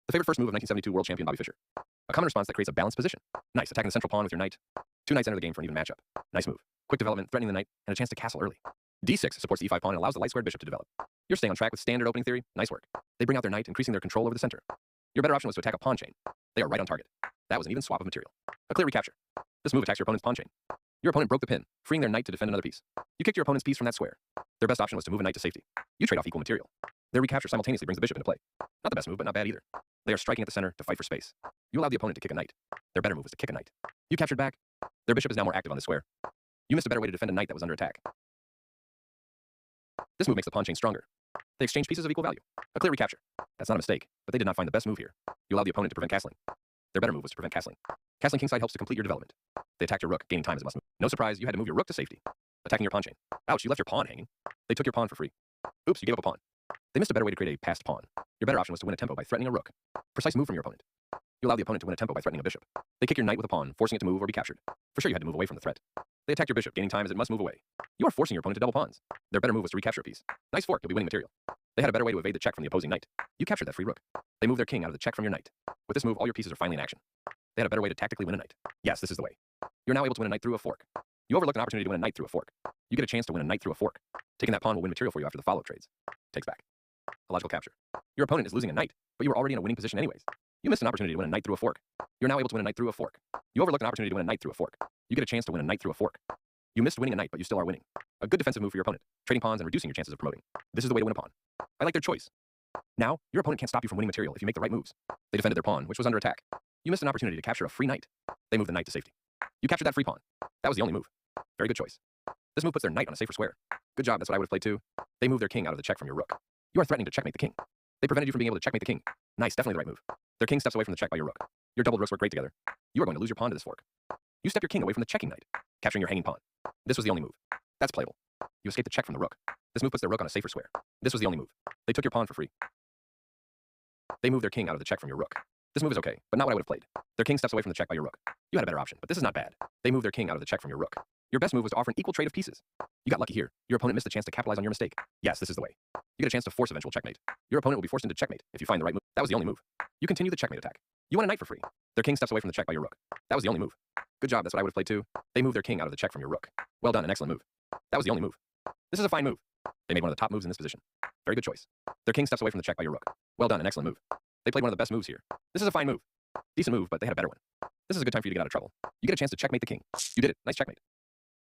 The favorite first move of 1972 world champion Bobby Fischer. A common response that creates a balanced position. Nice, attacking the central pawn with your knight. Two knights enter the game for an even matchup. Nice move. Quick development, threatening the knight, and a chance to castle early. D6 supports the e5 pawn and allows the light-squared bishop to develop. You're staying on track with standard opening theory. Nice work. They bring out their knight, increasing their control over the center. Your better option was to attack a pawn chain. They are right on target. That was an even swap of material. A clear recapture. This move attacks your opponent's pawn chain. Your opponent broke the pin, freeing their knight to defend another piece. You kicked your opponent's piece from that square. Their best option was to move a knight to safety. You trade off equal material. Their recapture simultaneously brings the bishop into play. Not the best move, but not bad either. They are striking at the center to fight for space. You allowed the opponent to kick a knight. Their better move was to kick a knight. You captured back. Their bishop is now more active on this square. You missed a better way to defend a knight that was under attack. This move makes the pawn chain stronger. They exchange pieces of equal value. A clear recapture. That's not a mistake, but they did not find the best move here. You allowed the opponent to prevent castling. Their better move was to prevent castling. Castling kingside helps to complete your development. They attacked your rook, gaining time as a must move. No surprise, you had to move your rook to safety. Attacking your pawn chain. Ouch, you left your pawn hanging. They took your pawn for free. Oops, you gave up a pawn. They missed a better way to create a passed pawn. Your better option was to win a tempo by threatening a rook. Precise move from your opponent. You allowed the opponent to win a tempo by threatening a bishop. They kick your knight with a pawn, forcing it to move or be captured. For sure you had to move away from the threat. They attacked your bishop, gaining time as it must move away. You are forcing your opponent to double pawns. Their better move was to recapture a piece. Nice fork, you'll be winning material. They had a better way to evade the check from the opposing knight. You captured that free rook. They moved their king out of the check from your knight. With this move, all your pieces are finally in action. They had a better way to tactically win a knight. Yes, this is the way. You're now able to win a knight through a fork. You overlooked an opportunity to win a knight through a fork. You get a chance to win a knight through a fork. Taking that pawn will win material for you after the follow trades. Takes back. A logical capture. Your opponent is losing a knight, but you were already in a winning position anyways. You missed an opportunity to win a knight through a fork. You're now able to win a knight through a fork. You overlooked an opportunity to win a knight through a fork. You get a chance to win a knight through a fork. You missed winning a knight, but you still are winning. A good defensive move for your opponent, trading pawns and reducing your chances of promoting. This is the way to win a pawn. I like their choice. Now, your opponent can't stop you from winning material if you make the right moves. They defended their pawn, which was under attack. You missed an opportunity to capture a free knight. They moved the knight to safety. You captured that free pawn. That was the only move. Very good choice. This move puts their knight on a safer square. Good job, that's what I would have played too. They moved their king out of the check from your rook. You are threatening to checkmate the king. They prevented you from being able to checkmate the king. Nice, definitely the right move. Their king steps away from the check by your rook. Your doubled rooks work great together. You are going to lose your pawn to this fork. You step your king away from the checking knight, capturing your hanging pawn. This was the only move. That's playable. You escaped the check from the rook. This move puts their rook on a safer square. This was the only move. They took your pawn for free. They moved their king out of the check from your rook. This move is okay, but not what I would have played. Their king steps away from the check by your rook. You had a better option, but this is not bad. They moved their king out of the check from your rook. Your best move was to offer an equal trade of pieces. You got lucky here. Your opponent missed a chance to capitalize on your mistake. Yes, this is the way. You get a chance to force eventual checkmate. Your opponent will be forced into checkmate if you find the right move. That was the only move. You continue the checkmate attack. You won a knight for free. Their king steps away from the check by your rook. That was the only move. Good job, that's what I would have played too. They moved their king out of the check from your rook. Well done, an excellent move. That was the only move. This is a fine move. They made one of the top moves in this position. Very good choice. Their king steps away from the check by your rook. Well done, an excellent move. They played one of the best moves here. This is a fine move. Decent move, but they had a better one. This is a good time for you to get out of trouble. You get a chance to checkmate the king. You did it. Nice checkmate.